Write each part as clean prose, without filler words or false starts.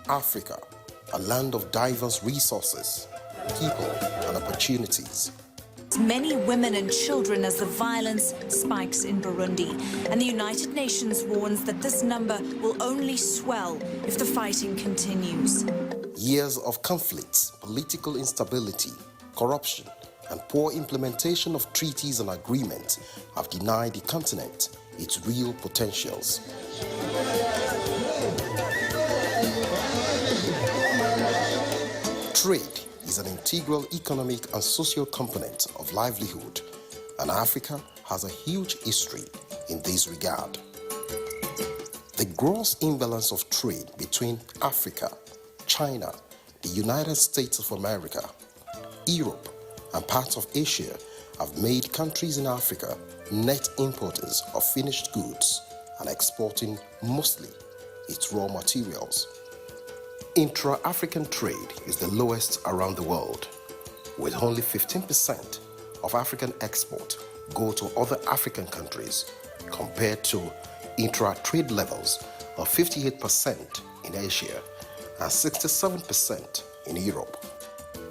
Africa, a land of diverse resources, people, and opportunities. Many women and children as the violence spikes in Burundi, and the United Nations warns that this number will only swell if the fighting continues. Years of conflicts, political instability, corruption, and poor implementation of treaties and agreements have denied the continent its real potentials. Trade is an integral economic and social component of livelihood, and Africa has a huge history in this regard. The gross imbalance of trade between Africa, China, the United States of America, Europe, and parts of Asia have made countries in Africa net importers of finished goods and exporting mostly its raw materials. Intra-African trade is the lowest around the world, with only 15% of African export go to other African countries compared to intra-trade levels of 58% in Asia and 67% in Europe.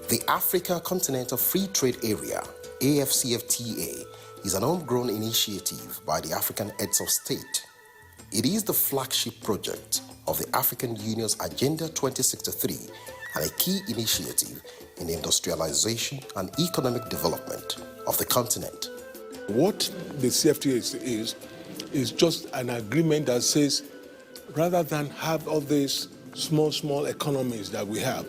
The Africa Continental Free Trade Area, AFCFTA, is an homegrown initiative by the African heads of state. It is the flagship project of the African Union's Agenda 2063 and a key initiative in industrialization and economic development of the continent. What the CFTA is just an agreement that says, rather than have all these small economies that we have,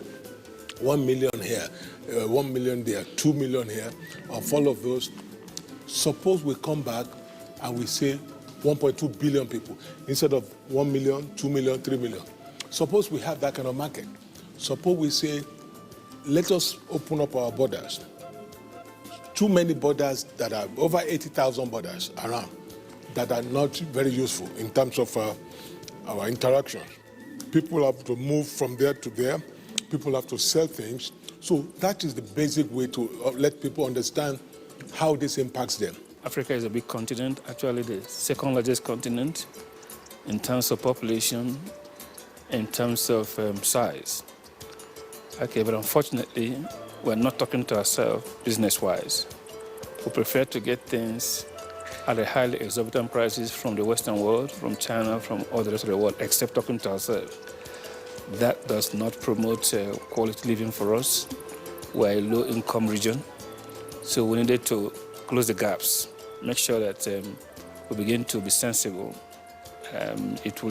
1 million here, 1 million there, 2 million here, of all of those, suppose we come back and we say 1.2 billion people instead of 1 million, 2 million, 3 million. Suppose we have that kind of market. Suppose we say, let us open up our borders. Too many borders that are over 80,000 borders around that are not very useful in terms of our interactions. People have to move from there to there. People have to sell things. So that is the basic way to let people understand how this impacts them. Africa is a big continent, actually the second largest continent in terms of population, in terms of size. Okay, but unfortunately, we're not talking to ourselves business-wise. We prefer to get things at a highly exorbitant prices from the Western world, from China, from all the rest of the world, except talking to ourselves. That does not promote quality living for us. We're a low-income region, so we needed to close the gaps, make sure that we begin to be sensible. It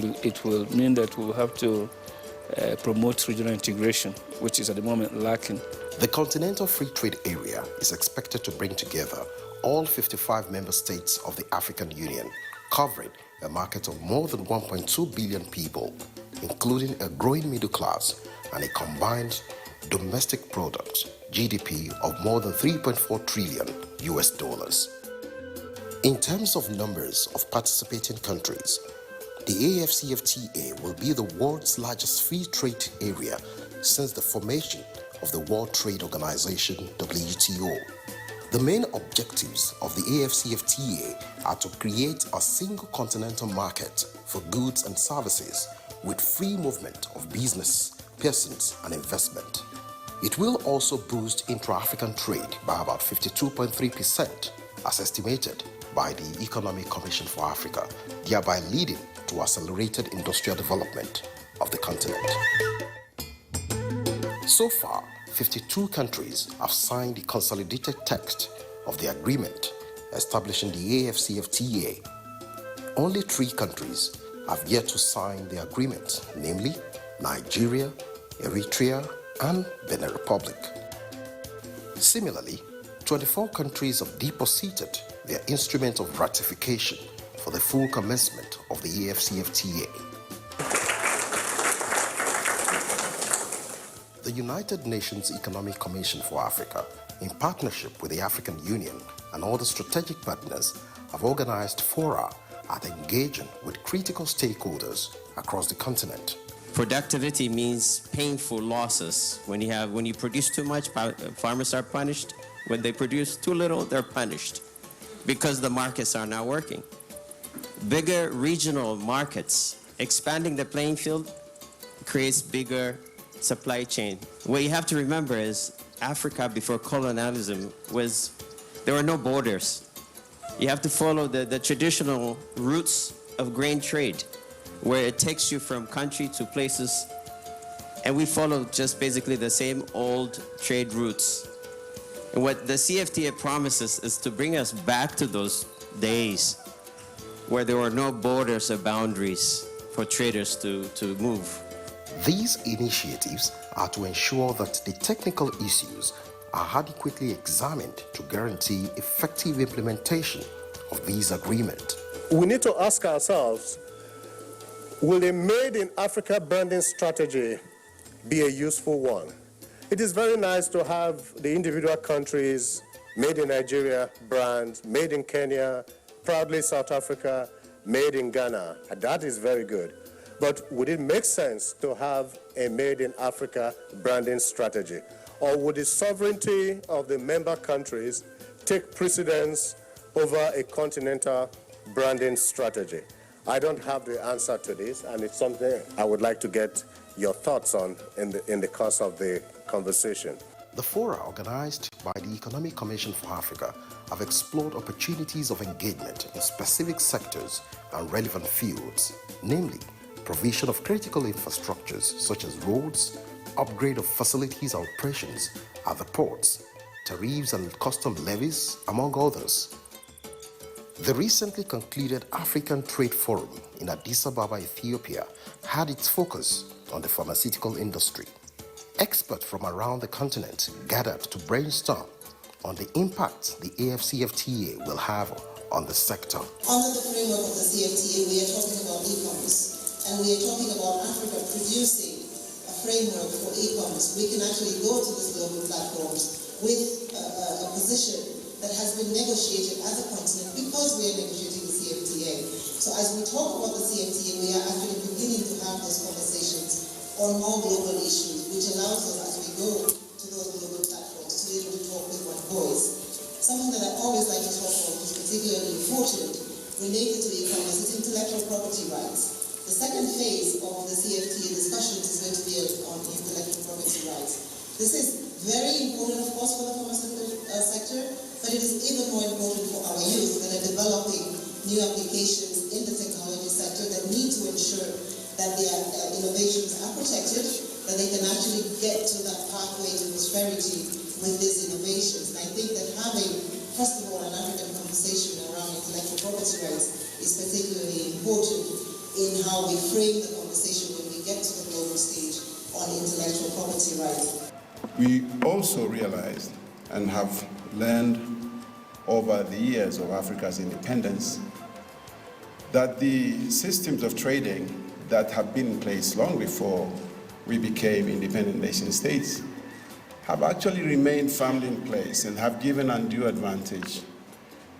will mean that we will have to promote regional integration, which is at the moment lacking. The Continental Free Trade Area is expected to bring together all 55 member states of the African Union, covering a market of more than 1.2 billion people, including a growing middle class and a combined domestic product, GDP, of more than $3.4 trillion. In terms of numbers of participating countries, the AFCFTA will be the world's largest free trade area since the formation of the World Trade Organization, WTO. The main objectives of the AFCFTA are to create a single continental market for goods and services with free movement of business, persons, and investment. It will also boost intra-African trade by about 52.3%, as estimated by the Economic Commission for Africa, thereby leading to accelerated industrial development of the continent. So far, 52 countries have signed the consolidated text of the agreement establishing the AFCFTA. Only 3 countries have yet to sign the agreement, namely Nigeria, Eritrea, and Benin Republic. Similarly, 24 countries have deposited their instrument of ratification for the full commencement of the AFCFTA. The United Nations Economic Commission for Africa, in partnership with the African Union and other strategic partners, have organized fora at engaging with critical stakeholders across the continent. Productivity means painful losses. When you produce too much, farmers are punished. When they produce too little, they're punished because the markets are not working. Bigger regional markets, expanding the playing field creates bigger supply chain. What you have to remember is Africa before colonialism there were no borders. You have to follow the traditional routes of grain trade, where it takes you from country to places, and we follow just basically the same old trade routes. And what the CFTA promises is to bring us back to those days where there were no borders or boundaries for traders to move. These initiatives are to ensure that the technical issues are adequately examined to guarantee effective implementation of these agreements. We need to ask ourselves, will a Made in Africa branding strategy be a useful one? It is very nice to have the individual countries, Made in Nigeria brand, Made in Kenya, proudly South Africa, Made in Ghana. That is very good. But would it make sense to have a Made in Africa branding strategy? Or would the sovereignty of the member countries take precedence over a continental branding strategy? I don't have the answer to this, and it's something I would like to get your thoughts on in the course of the conversation. The fora organized by the Economic Commission for Africa have explored opportunities of engagement in specific sectors and relevant fields, namely provision of critical infrastructures such as roads, upgrade of facilities and operations at the ports, tariffs and custom levies, among others. The recently concluded African Trade Forum in Addis Ababa, Ethiopia, had its focus on the pharmaceutical industry. Experts from around the continent gathered to brainstorm on the impact the AFCFTA will have on the sector. Under the framework of the CFTA, we are talking about e-commerce, and we are talking about Africa producing a framework for e-commerce. We can actually go to these global platforms with a position that has been negotiated as a continent because we are negotiating the CFTA. So as we talk about the CFTA, we are actually beginning to have those conversations on more global issues, which allows us, as we go to those global platforms, to be able to talk with one voice. Something that I always like to talk about, which is particularly important, related to e-commerce, is intellectual property rights. The second phase of the CFTA discussions is going to be on intellectual property rights. This is very important, of course, for the pharmaceutical sector, but it is even more important for our youth that are developing new applications in the technology sector that need to ensure that their innovations are protected, that they can actually get to that pathway to prosperity with these innovations. And I think that having, first of all, an African conversation around intellectual property rights is particularly important in how we frame the conversation when we get to the global stage on intellectual property rights. We also realized and have learned over the years of Africa's independence that the systems of trading that have been in place long before we became independent nation states have actually remained firmly in place and have given undue advantage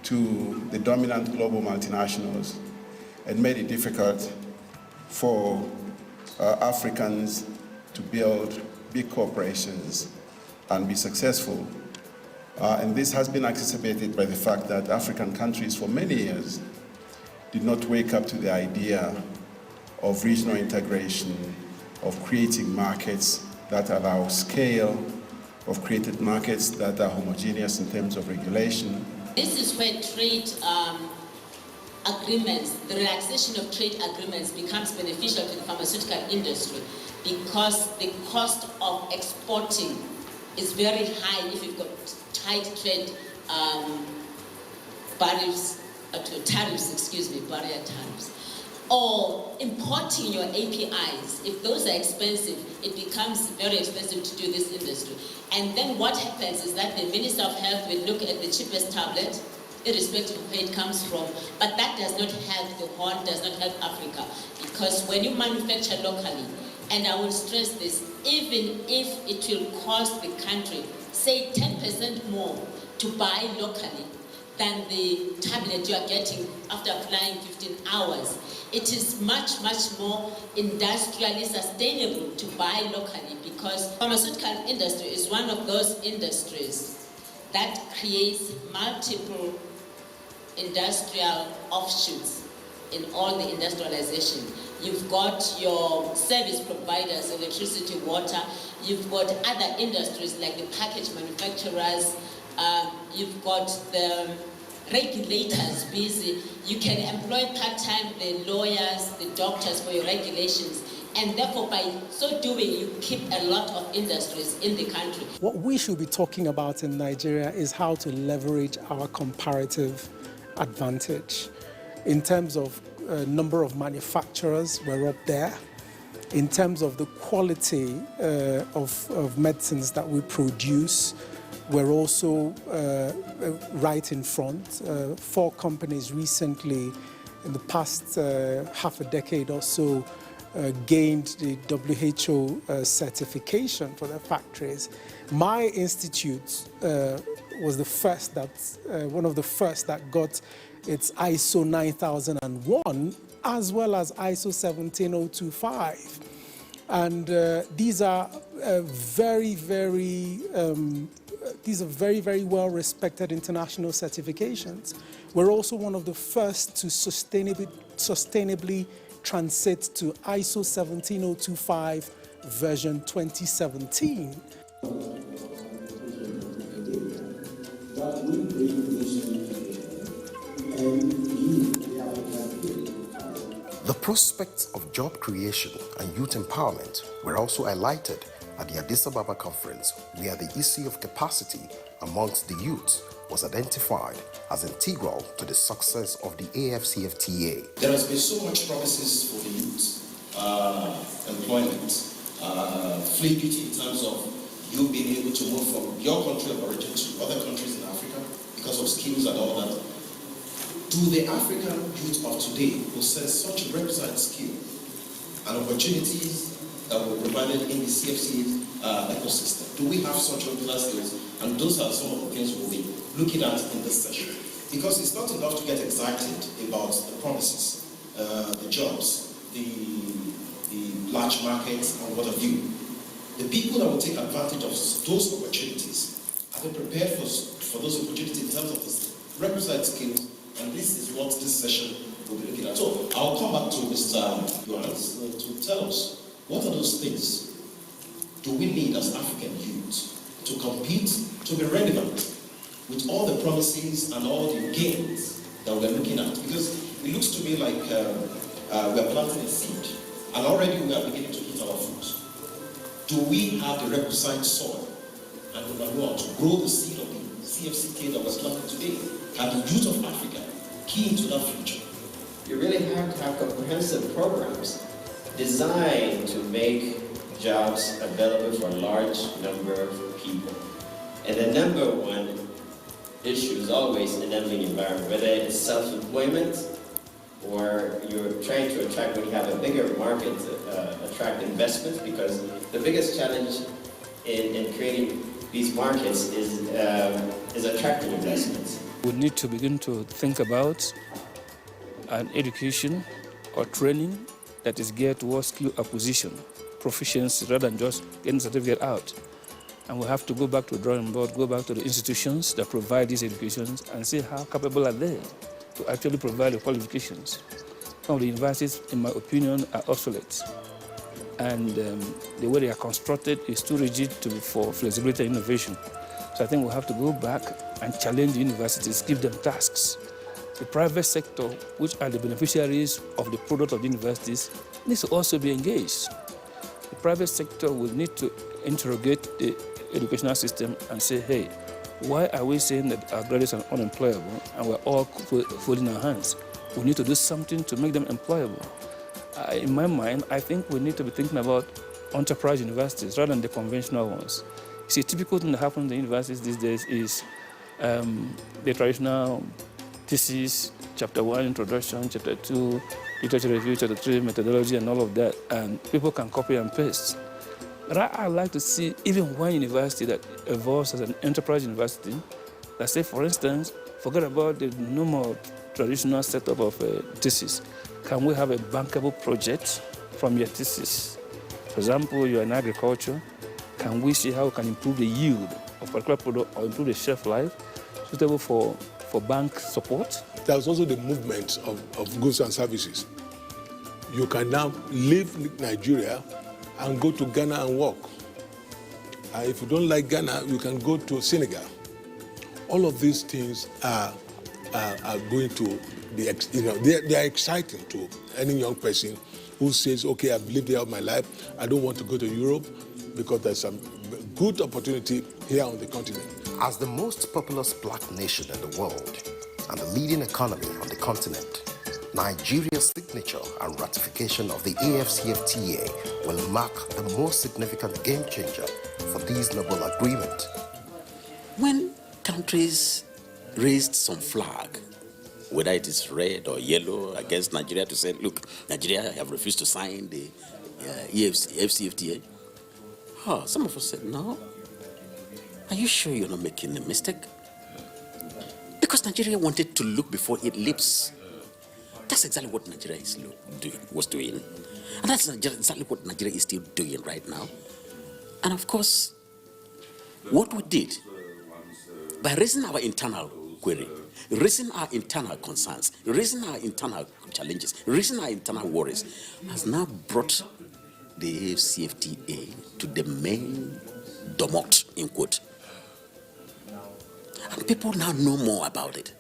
to the dominant global multinationals and made it difficult for Africans to build big corporations and be successful. And this has been exacerbated by the fact that African countries for many years did not wake up to the idea of regional integration, of creating markets that allow scale, of created markets that are homogeneous in terms of regulation. This is where trade agreements, the relaxation of trade agreements becomes beneficial to the pharmaceutical industry because the cost of exporting is very high if you've got tight trade barrier tariffs. Or importing your APIs, if those are expensive, it becomes very expensive to do this industry. And then what happens is that the Minister of Health will look at the cheapest tablet, irrespective of where it comes from, but that does not help the Horn, does not help Africa. Because when you manufacture locally, and I will stress this, even if it will cost the country, say 10% more to buy locally than the tablet you are getting after flying 15 hours, it is much, much more industrially sustainable to buy locally because pharmaceutical industry is one of those industries that creates multiple industrial offshoots in all the industrialization. You've got your service providers, electricity, water. You've got other industries like the package manufacturers. You've got the regulators busy. You can employ part-time the lawyers, the doctors for your regulations. And therefore, by so doing, you keep a lot of industries in the country. What we should be talking about in Nigeria is how to leverage our comparative advantage. In terms of number of manufacturers, we're up there. In terms of the quality of medicines that we produce, we're also right in front. 4 companies recently, in the past half a decade or so, gained the WHO certification for their factories. My institute was the first one of the first that got its ISO 9001 as well as ISO 17025. And these are very, very well respected international certifications. We're also one of the first to sustainably transit to ISO 17025 version 2017. The prospects of job creation and youth empowerment were also highlighted at the Addis Ababa conference, where the issue of capacity amongst the youth was identified as integral to the success of the AFCFTA. There has been so much promises for the youth, employment, fluidity in terms of you being able to move from your country of origin to other countries in Africa because of skills and all that. Do the African youth of today possess such requisite skill and opportunities that were provided in the CFC ecosystem? Do we have such requisite skills? And those are some of the things we'll be looking at in this session. Because it's not enough to get excited about the promises, the jobs, the large markets, and what have you. The people that will take advantage of those opportunities are they prepared for those opportunities in terms of the requisite skills. And this is what this session will be looking at. So I'll come back to Mr. Johannes to tell us what are those things do we need as African youth to compete, to be relevant with all the promises and all the gains that we're looking at. Because it looks to me like we're planting a seed and already we are beginning to eat our food. Do we have the requisite soil and the manure to grow the seed of the CFCTA that was planted today? Can the youth of Africa key into that future? You really have to have comprehensive programs designed to make jobs available for a large number of people. And the number one issue is always enabling environment, whether it's self-employment or you're trying to attract, when you have a bigger market, attract investments, because the biggest challenge in creating these markets is attracting investments. We need to begin to think about an education or training that is geared towards skill acquisition, proficiency, rather than just getting a certificate out. And we have to go back to the drawing board, go back to the institutions that provide these educations and see how capable are they to actually provide the qualifications. Some of the universities, in my opinion, are obsolete. And the way they are constructed is too rigid for flexibility and innovation. So I think we have to go back and challenge the universities, give them tasks. The private sector, which are the beneficiaries of the product of the universities, needs to also be engaged. The private sector will need to interrogate the educational system and say, hey, why are we saying that our graduates are unemployable and we're all folding our hands? We need to do something to make them employable. In my mind, I think we need to be thinking about enterprise universities rather than the conventional ones. You see, a typical thing that happens in the universities these days is the traditional thesis, chapter 1, introduction, chapter 2, literature review, chapter 3, methodology, and all of that, and people can copy and paste. But I'd like to see even one university that evolves as an enterprise university, that say, for instance, forget about the normal traditional setup of a thesis. Can we have a bankable project from your thesis? For example, you're in agriculture. Can we see how we can improve the yield of a particular product or improve the shelf life suitable for bank support? there's also the movement of goods and services. You can now leave Nigeria and go to Ghana and work. If you don't like Ghana, you can go to Senegal. All of these things are going to be, they are exciting to any young person who says, okay, I've lived here all my life, I don't want to go to Europe because there's some good opportunity here on the continent. As the most populous black nation in the world and the leading economy on the continent, Nigeria's signature and ratification of the AFCFTA will mark the most significant game changer for this noble agreement. When countries raised some flag, whether it is red or yellow, against Nigeria to say, look, Nigeria have refused to sign the AFCFTA, some of us said, no. Are you sure you're not making a mistake? Because Nigeria wanted to look before it leaps. That's exactly what Nigeria was doing. And that's exactly what Nigeria is still doing right now. And of course, what we did, by raising our internal query, raising our internal concerns, raising our internal challenges, raising our internal worries, has now brought the AFCFTA to the main domot, in quote. And people now know more about it.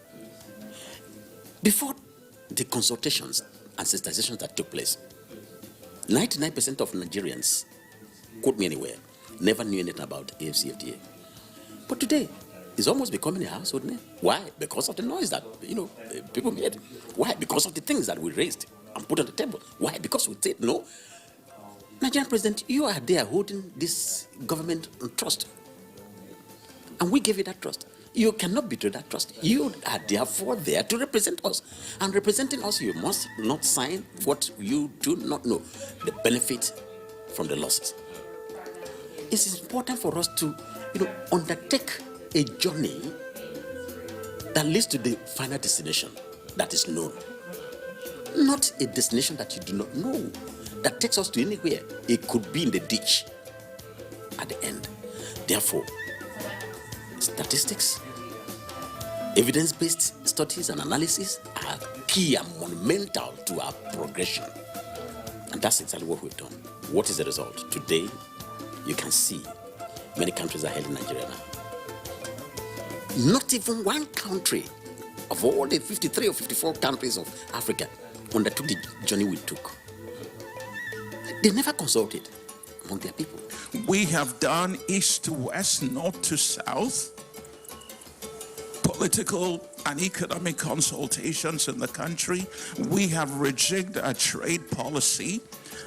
Before the consultations and sensitizations that took place, 99% of Nigerians, quote me anywhere, never knew anything about AFCFTA. But today, it's almost becoming a household name. Why? Because of the noise that, people made. Why? Because of the things that we raised and put on the table. Why? Because we said, no, Nigerian president, you are there holding this government on trust. And we gave you that trust. You cannot betray that trust. You are therefore there to represent us. And representing us, you must not sign what you do not know, the benefit from the losses. It's important for us to, undertake a journey that leads to the final destination that is known. Not a destination that you do not know, that takes us to anywhere. It could be in the ditch at the end. Therefore, statistics, evidence-based studies and analysis are key and monumental to our progression. And that's exactly what we've done. What is the result? Today, you can see many countries are hailing Nigeria now. Not even one country of all the 53 or 54 countries of Africa undertook the journey we took. They never consulted among their people. We have done east to west, north to south, political and economic consultations in the country. We have rejigged our trade policy,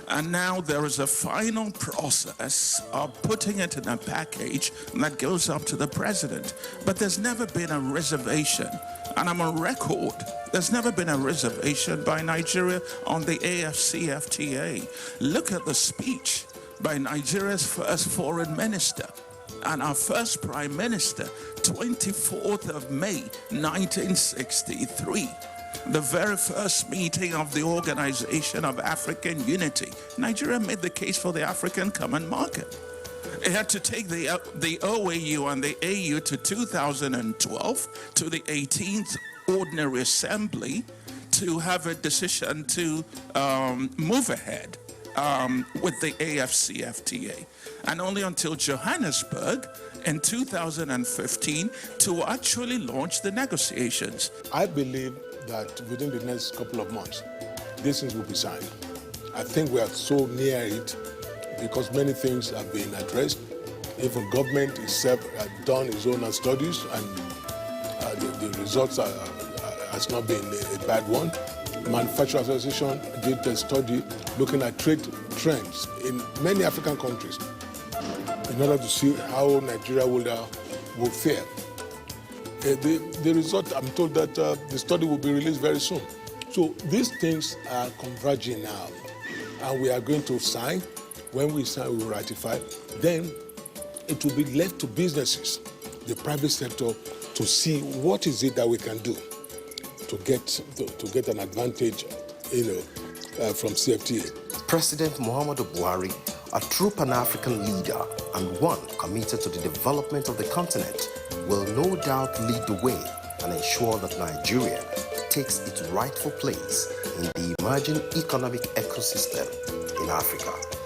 and now there is a final process of putting it in a package that goes up to the president. But there's never been a reservation, and I'm on record, there's never been a reservation by Nigeria on the AFCFTA. Look at the speech by Nigeria's first foreign minister and our first prime minister, 24th of May, 1963. The very first meeting of the Organization of African Unity. Nigeria made the case for the African Common Market. It had to take the OAU and the AU to 2012, to the 18th Ordinary Assembly, to have a decision to move ahead with the AFCFTA. And only until Johannesburg in 2015 to actually launch the negotiations. I believe that within the next couple of months, these things will be signed. I think we are so near it because many things have been addressed. Even government itself has done its own studies, and the results has not been a bad one. Manufacturing Association did a study looking at trade trends in many African countries in order to see how Nigeria will fare. The result, I'm told that the study will be released very soon. So these things are converging now, and we are going to sign. When we sign, we will ratify. Then it will be left to businesses, the private sector, to see what is it that we can do to get an advantage, from CFTA. President Muhammadu Buhari, a true Pan-African leader and one committed to the development of the continent, will no doubt lead the way and ensure that Nigeria takes its rightful place in the emerging economic ecosystem in Africa.